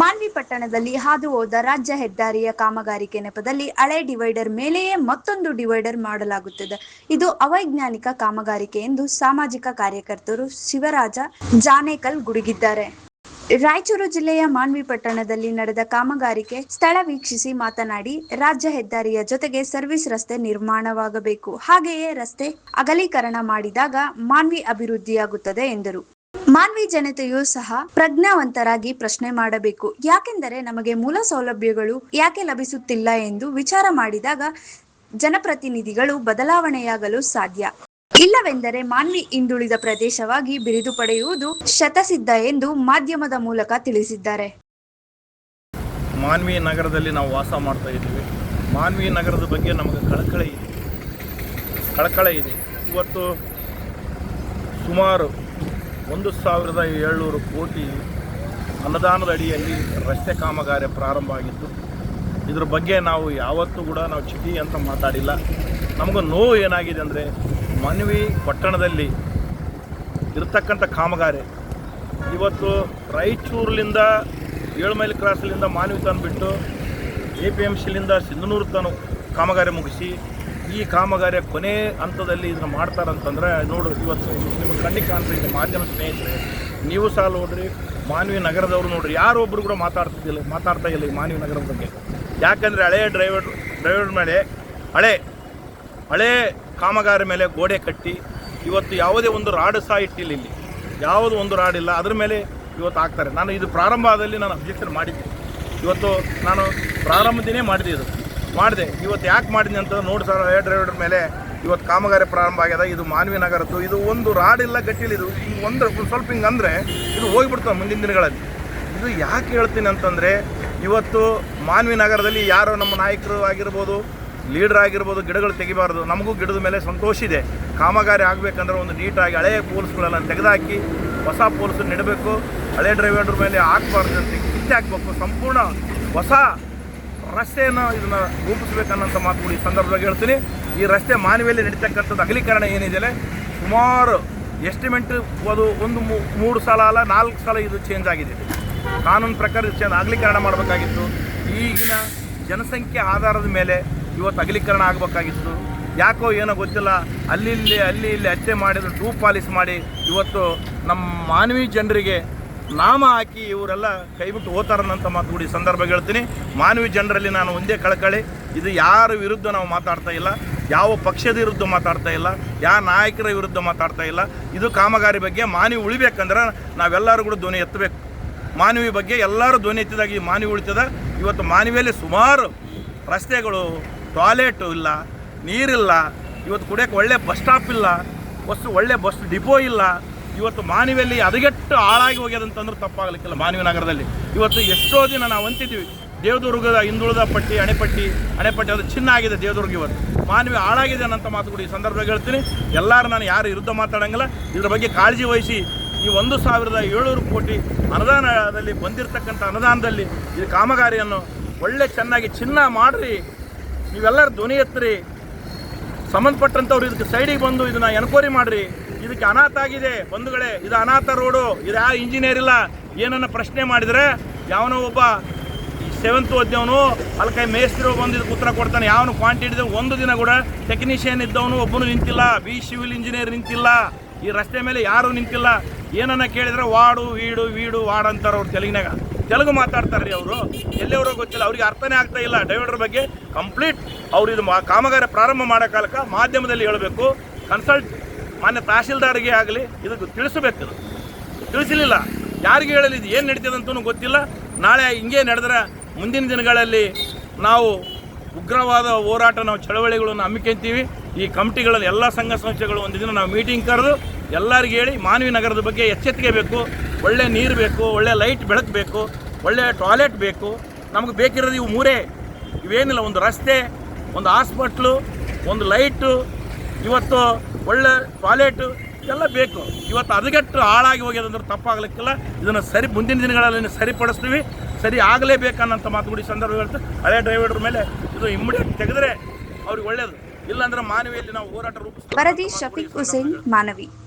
ಮಾನ್ವಿ ಪಟ್ಟಣದಲ್ಲಿ ಹಾದು ಹೋದ ರಾಜ್ಯ ಹೆದ್ದಾರಿಯ ಕಾಮಗಾರಿಕೆ ನೆಪದಲ್ಲಿ ಹಳೆ ಡಿವೈಡರ್ ಮೇಲೆಯೇ ಮತ್ತೊಂದು ಡಿವೈಡರ್ ಮಾಡಲಾಗುತ್ತಿದೆ. ಇದು ಅವೈಜ್ಞಾನಿಕ ಕಾಮಗಾರಿಕೆ ಎಂದು ಸಾಮಾಜಿಕ ಕಾರ್ಯಕರ್ತರು ಶಿವರಾಜ ಜಾನೇಕಲ್ ಗುಡುಗಿದ್ದಾರೆ. ರಾಯಚೂರು ಜಿಲ್ಲೆಯ ಮಾನ್ವಿ ಪಟ್ಟಣದಲ್ಲಿ ನಡೆದ ಕಾಮಗಾರಿಕೆ ಸ್ಥಳ ವೀಕ್ಷಿಸಿ ಮಾತನಾಡಿ, ರಾಜ್ಯ ಹೆದ್ದಾರಿಯ ಜೊತೆಗೆ ಸರ್ವಿಸ್ ರಸ್ತೆ ನಿರ್ಮಾಣವಾಗಬೇಕು. ಹಾಗೆಯೇ ರಸ್ತೆ ಅಗಲೀಕರಣ ಮಾಡಿದಾಗ ಮಾನ್ವಿ ಅಭಿವೃದ್ಧಿಯಾಗುತ್ತದೆ ಎಂದರು. ಮಾನ್ವಿ ಜನತೆಯೂ ಸಹ ಪ್ರಜ್ಞಾವಂತರಾಗಿ ಪ್ರಶ್ನೆ ಮಾಡಬೇಕು. ಯಾಕೆಂದರೆ ನಮಗೆ ಮೂಲ ಸೌಲಭ್ಯಗಳು ಯಾಕೆ ಲಭಿಸುತ್ತಿಲ್ಲ ಎಂದು ವಿಚಾರ ಮಾಡಿದಾಗ ಜನಪ್ರತಿನಿಧಿಗಳು ಬದಲಾವಣೆಯಾಗಲು ಸಾಧ್ಯ. ಇಲ್ಲವೆಂದರೆ ಮಾನ್ವಿ ಹಿಂದುಳಿದ ಪ್ರದೇಶವಾಗಿ ಬಿರುದು ಪಡೆಯುವುದು ಶತಸಿದ್ಧ ಎಂದು ಮಾಧ್ಯಮದ ಮೂಲಕ ತಿಳಿಸಿದ್ದಾರೆ. ಮಾನ್ವಿ ನಗರದಲ್ಲಿ ನಾವು ವಾಸ ಮಾಡ್ತಾ ಇದ್ದೀವಿ. ಮಾನ್ವಿ ನಗರದ ಬಗ್ಗೆ ನಮಗೆ ಕಳಕಳಿ ಇದೆ. ಇವತ್ತು ಸುಮಾರು 1,700 ಕೋಟಿ ಅನುದಾನದ ಅಡಿಯಲ್ಲಿ ರಸ್ತೆ ಕಾಮಗಾರಿ ಪ್ರಾರಂಭ ಆಗಿತ್ತು. ಇದರ ಬಗ್ಗೆ ನಾವು ಯಾವತ್ತೂ ಕೂಡ ನಾವು ಚಿಟಿ ಅಂತ ಮಾತಾಡಿಲ್ಲ. ನಮಗೂ ನೋವು ಏನಾಗಿದೆ ಅಂದರೆ, ಮಾನ್ವಿ ಪಟ್ಟಣದಲ್ಲಿ ಇರತಕ್ಕಂಥ ಕಾಮಗಾರಿ ಇವತ್ತು ರಾಯಚೂರಿನಿಂದ 7 ಮೈಲ್ ಕ್ರಾಸಲ್ಲಿಂದ ಮಾನ್ವಿ ತಂದುಬಿಟ್ಟು APMCಲಿಂದ ಸಿಂಧನೂರು ತನಕ ಕಾಮಗಾರಿ ಮುಗಿಸಿ ಈ ಕಾಮಗಾರಿಯ ಕೊನೆ ಹಂತದಲ್ಲಿ ಇದನ್ನು ಮಾಡ್ತಾರಂತಂದರೆ ನೋಡು, ಇವತ್ತು ನಿಮ್ಮ ಕಣ್ಣಿಗೆ ಕಾಣ್ತಾ ಇದೆ ಮಾಧ್ಯಮ ಸ್ನೇಹಿತರೆ, ನೀವು ಸಹ ನೋಡ್ರಿ, ಮಾನ್ವಿ ನಗರದವರು ನೋಡ್ರಿ, ಯಾರೊಬ್ಬರು ಕೂಡ ಮಾತಾಡ್ತಾ ಇಲ್ಲ ಈ ಮಾನ್ವಿ ನಗರದ ಬಗ್ಗೆ. ಯಾಕಂದರೆ ಹಳೆಯ ಡ್ರೈವರ್ ಮೇಲೆ ಹಳೆ ಕಾಮಗಾರಿ ಮೇಲೆ ಗೋಡೆ ಕಟ್ಟಿ ಇವತ್ತು ಯಾವುದೇ ಒಂದು ರಾಡ್ ಸಹ ಇಟ್ಟಿಲ್ಲ, ಇಲ್ಲಿ ಯಾವುದೋ ಒಂದು ರಾಡ್ ಇಲ್ಲ, ಅದ್ರ ಮೇಲೆ ಇವತ್ತು ಹಾಕ್ತಾರೆ. ನಾನು ಇದು ಪ್ರಾರಂಭದಲ್ಲಿ ನಾನು ಅಬ್ಜೆಕ್ಷನ್ ಮಾಡಿದ್ದೆ. ಇವತ್ತು ನಾನು ಪ್ರಾರಂಭದಿನೇ ಮಾಡಿದೆ. ಇವತ್ತು ಯಾಕೆ ಮಾಡಿದ್ನಿ ಅಂತ ನೋಡಿ ಸರ್, ಹಳೆ ಡ್ರೈವರ್ ಮೇಲೆ ಇವತ್ತು ಕಾಮಗಾರಿ ಪ್ರಾರಂಭ ಆಗ್ಯದ. ಇದು ಮಾನ್ವಿ ನಗರದ್ದು, ಇದು ಒಂದು ರಾಡ್ ಇಲ್ಲ, ಗಟ್ಟಿಲ್ಲ. ಇದು ಹಿಂಗೆ ಸ್ವಲ್ಪ ಹಿಂಗೆ ಅಂದರೆ ಇದು ಹೋಗಿಬಿಡ್ತದೆ ಮುಂದಿನ ದಿನಗಳಲ್ಲಿ. ಇದು ಯಾಕೆ ಹೇಳ್ತೀನಿ ಅಂತಂದರೆ, ಇವತ್ತು ಮಾನ್ವಿ ನಗರದಲ್ಲಿ ಯಾರೋ ನಮ್ಮ ನಾಯಕರು ಆಗಿರ್ಬೋದು, ಲೀಡರ್ ಆಗಿರ್ಬೋದು, ಗಿಡಗಳು ತೆಗಿಬಾರ್ದು. ನಮಗೂ ಗಿಡದ ಮೇಲೆ ಸಂತೋಷ ಇದೆ. ಕಾಮಗಾರಿ ಆಗಬೇಕಂದ್ರೆ ಒಂದು ನೀಟಾಗಿ ಹಳೆಯ ಪೋಲ್ಸ್ಗಳೆಲ್ಲ ತೆಗೆದುಹಾಕಿ ಹೊಸ ಪೋಲ್ಸ್ ನೆಡಬೇಕು. ಹಳೆ ಡ್ರೈವರ್ ಮೇಲೆ ಹಾಕಬಾರ್ದು ಅಂತ ಕಿತ್ತೆ ಹಾಕಬೇಕು. ಸಂಪೂರ್ಣ ಹೊಸ ರಸ್ತೆಯನ್ನು ಇದನ್ನು ರೂಪಿಸಬೇಕನ್ನೋಂಥ ಮಾತುಗಳು ಈ ಸಂದರ್ಭದಲ್ಲಿ ಹೇಳ್ತೀನಿ. ಈ ರಸ್ತೆ ಮಾನ್ವಿಯಲ್ಲಿ ನಡೀತಕ್ಕಂಥದ್ದು ಅಗಲೀಕರಣ ಏನಿದೆ, ಸುಮಾರು ಎಸ್ಟಿಮೇಟ್ ಅದು 3 ಸಲ ಅಲ್ಲ 4 ಸಲ ಇದು ಚೇಂಜ್ ಆಗಿದೆ. ಕಾನೂನು ಪ್ರಕಾರ ಅಗಲೀಕರಣ ಮಾಡಬೇಕಾಗಿತ್ತು. ಈಗಿನ ಜನಸಂಖ್ಯೆ ಆಧಾರದ ಮೇಲೆ ಇವತ್ತು ಅಗಲೀಕರಣ ಆಗಬೇಕಾಗಿತ್ತು. ಯಾಕೋ ಏನೋ ಗೊತ್ತಿಲ್ಲ, ಅಲ್ಲಿ ಇಲ್ಲಿ ಹತ್ಯೆ ಮಾಡಿದ್ರು, ಟೂ ಪಾಲಿಸ್ ಮಾಡಿ ಇವತ್ತು ನಮ್ಮ ಮಾನ್ವಿ ಜನರಿಗೆ ನಾಮ ಹಾಕಿ ಇವರೆಲ್ಲ ಕೈಬಿಟ್ಟು ಹೋಗ್ತಾರನ್ನಂಥ ಮಾತುಗಳು ಈ ಸಂದರ್ಭ ಹೇಳ್ತೀನಿ. ಮಾನ್ವಿ ಜನರಲ್ಲಿ ನಾನು ಒಂದೇ ಕಳಕಳಿ, ಇದು ಯಾರ ವಿರುದ್ಧ ನಾವು ಮಾತಾಡ್ತಾ ಇಲ್ಲ, ಯಾವ ಪಕ್ಷದ ವಿರುದ್ಧ ಮಾತಾಡ್ತಾ ಇಲ್ಲ, ಯಾವ ನಾಯಕರ ವಿರುದ್ಧ ಮಾತಾಡ್ತಾ ಇಲ್ಲ. ಇದು ಕಾಮಗಾರಿ ಬಗ್ಗೆ ಮಾನ್ವಿ ಉಳಿಬೇಕಂದ್ರೆ ನಾವೆಲ್ಲರೂ ಕೂಡ ಧ್ವನಿ ಎತ್ತಬೇಕು. ಮಾನ್ವಿ ಬಗ್ಗೆ ಎಲ್ಲರೂ ಧ್ವನಿ ಎತ್ತಿದಾಗ ಈ ಮಾನ್ವಿ ಉಳಿತದ. ಇವತ್ತು ಮಾನ್ವಿಯಲ್ಲಿ ಸುಮಾರು ರಸ್ತೆಗಳು, ಟಾಯ್ಲೆಟು ಇಲ್ಲ, ನೀರಿಲ್ಲ, ಇವತ್ತು ಕುಡಿಯೋಕ್ಕೆ ಒಳ್ಳೆ ಬಸ್ ಸ್ಟಾಪ್ ಇಲ್ಲ, ಒಳ್ಳೆ ಬಸ್ ಡಿಪೋ ಇಲ್ಲ. ಇವತ್ತು ಮಾನ್ವಿಯಲ್ಲಿ ಹದಗೆಟ್ಟು ಹಾಳಾಗಿ ಹೋಗ್ಯದಂತಂದ್ರೆ ತಪ್ಪಾಗಲಿಕ್ಕಿಲ್ಲ. ಮಾನ್ವಿ ನಗರದಲ್ಲಿ ಇವತ್ತು ಎಷ್ಟೋ ದಿನ ನಾವು ಅಂತಿದ್ವಿ, ದೇವದುರ್ಗದ ಹಿಂದುಳಿದ ಅಣೆಪಟ್ಟಿ ಅದು ಚಿನ್ನ ಆಗಿದೆ ದೇವದುರ್ಗ. ಇವತ್ತು ಮಾನ್ವಿ ಹಾಳಾಗಿದೆ ಅನ್ನೋಂಥ ಮಾತುಗಳು ಈ ಸಂದರ್ಭದಲ್ಲಿ ಹೇಳ್ತೀನಿ. ಎಲ್ಲರೂ ನಾನು ಯಾರು ವಿರುದ್ಧ ಮಾತಾಡೋಂಗಿಲ್ಲ. ಇದ್ರ ಬಗ್ಗೆ ಕಾಳಜಿ ವಹಿಸಿ ಈ 1,700 ಕೋಟಿ ಅನುದಾನದಲ್ಲಿ ಬಂದಿರತಕ್ಕಂಥ ಅನುದಾನದಲ್ಲಿ ಈ ಕಾಮಗಾರಿಯನ್ನು ಒಳ್ಳೆ ಚೆನ್ನಾಗಿ ಚಿನ್ನ ಮಾಡಿರಿ. ನೀವೆಲ್ಲರೂ ಧ್ವನಿ ಎತ್ತಿರಿ. ಸಂಬಂಧಪಟ್ಟಂಥವ್ರು ಇದಕ್ಕೆ ಸೈಡಿಗೆ ಬಂದು ಇದನ್ನು ಎನ್ಕ್ವೈರಿ ಮಾಡಿರಿ. ಇದಕ್ಕೆ ಅನಾಥ ಆಗಿದೆ ಬಂಧುಗಳೇ, ಇದು ಅನಾಥ ರೋಡು, ಇದು ಯಾವ ಇಂಜಿನಿಯರ್ ಇಲ್ಲ. ಏನನ್ನ ಪ್ರಶ್ನೆ ಮಾಡಿದರೆ ಯಾವನೋ ಒಬ್ಬ 7th ಓದಿದವನು ಅಲ್ಕೈ ಮೇಸ್ತ್ರಿ ಬಂದು ಇದಕ್ಕೆ ಉತ್ತರ ಕೊಡ್ತಾನೆ. ಯಾವನು ಕ್ವಾಂಟಿಟಿ ಒಂದು ದಿನ ಕೂಡ ಟೆಕ್ನಿಷಿಯನ್ ಇದ್ದವನು ಒಬ್ಬನು ನಿಂತಿಲ್ಲ, ಸಿವಿಲ್ ಇಂಜಿನಿಯರ್ ನಿಂತಿಲ್ಲ, ಈ ರಸ್ತೆ ಮೇಲೆ ಯಾರೂ ನಿಂತಿಲ್ಲ. ಏನನ್ನ ಕೇಳಿದ್ರೆ ವೀಡು ವಾಡ್ ಅಂತಾರೆ. ಅವ್ರು ತೆಲುಗು ಮಾತಾಡ್ತಾರೆ ರೀ. ಅವರು ಎಲ್ಲಿಯವರೋ ಗೊತ್ತಿಲ್ಲ, ಅವ್ರಿಗೆ ಅರ್ಥನೇ ಆಗ್ತಾ ಇಲ್ಲ ಡ್ರೈವರ್ ಬಗ್ಗೆ. ಕಂಪ್ಲೀಟ್ ಅವ್ರು ಇದು ಕಾಮಗಾರಿ ಪ್ರಾರಂಭ ಮಾಡೋ ಕಾಲಕ್ಕೆ ಮಾಧ್ಯಮದಲ್ಲಿ ಹೇಳಬೇಕು. ಕನ್ಸಲ್ಟ್ ಮಾನ್ಯ ತಹಶೀಲ್ದಾರ್ಗೆ ಆಗಲಿ ಇದಕ್ಕೆ ತಿಳಿಸಬೇಕು. ತಿಳಿಸಲಿಲ್ಲ, ಯಾರಿಗೆ ಹೇಳಲಿ, ಇದು ಏನು ನಡೀತದಂತೂ ಗೊತ್ತಿಲ್ಲ. ನಾಳೆ ಹಿಂಗೆ ನಡೆದ್ರೆ ಮುಂದಿನ ದಿನಗಳಲ್ಲಿ ನಾವು ಉಗ್ರವಾದ ಹೋರಾಟ, ನಾವು ಚಳವಳಿಗಳನ್ನು ಹಮ್ಮಿಕೊಂತೀವಿ. ಈ ಕಮಿಟಿಗಳಲ್ಲಿ ಎಲ್ಲ ಸಂಘ ಸಂಸ್ಥೆಗಳು ಒಂದು ದಿನ ನಾವು ಮೀಟಿಂಗ್ ಕರೆದು ಎಲ್ಲರಿಗೆ ಹೇಳಿ ಮಾನ್ವಿ ನಗರದ ಬಗ್ಗೆ ಎಚ್ಚೆತ್ತಿಗೆ ಬೇಕು. ಒಳ್ಳೆ ನೀರು ಬೇಕು, ಒಳ್ಳೆ ಲೈಟ್ ಬೆಳಕು ಬೇಕು, ಒಳ್ಳೆ ಟಾಯ್ಲೆಟ್ ಬೇಕು. ನಮಗೆ ಬೇಕಿರೋದು ಇವು 3 ಇವೇನಿಲ್ಲ. ಒಂದು ರಸ್ತೆ, ಒಂದು ಹಾಸ್ಪಿಟ್ಲು, ಒಂದು ಲೈಟು, ಇವತ್ತು ಒಳ್ಳೆ ಟಾಯ್ಲೆಟು ಎಲ್ಲ ಬೇಕು. ಇವತ್ತು ಹದಗೆಟ್ಟು ಹಾಳಾಗಿ ಹೋಗ್ಯದಂದ್ರೆ ತಪ್ಪಾಗಲಿಕ್ಕಿಲ್ಲ. ಇದನ್ನು ಮುಂದಿನ ದಿನಗಳಲ್ಲಿ ಸರಿಪಡಿಸ್ತೀವಿ. ಸರಿ ಆಗಲೇಬೇಕನ್ನಂಥ ಮಾತುಗಳು ಈ ಸಂದರ್ಭ ಹೇಳ್ತು. ಹಳೆ ಡ್ರೈವರ್ ಮೇಲೆ ಇದು ಇಮ್ಮಿಡಿಯೇಟ್ ತೆಗೆದ್ರೆ ಅವ್ರಿಗೆ ಒಳ್ಳೆಯದು. ಇಲ್ಲಾಂದ್ರೆ ಮಾನವಿಯಲ್ಲಿ ನಾವು ಹೋರಾಟ ರೂಪಿಸ್ತೀವಿ. ವರದಿ ಶಫೀಕ್ ಹುಸೇನ್, ಮಾನವಿ.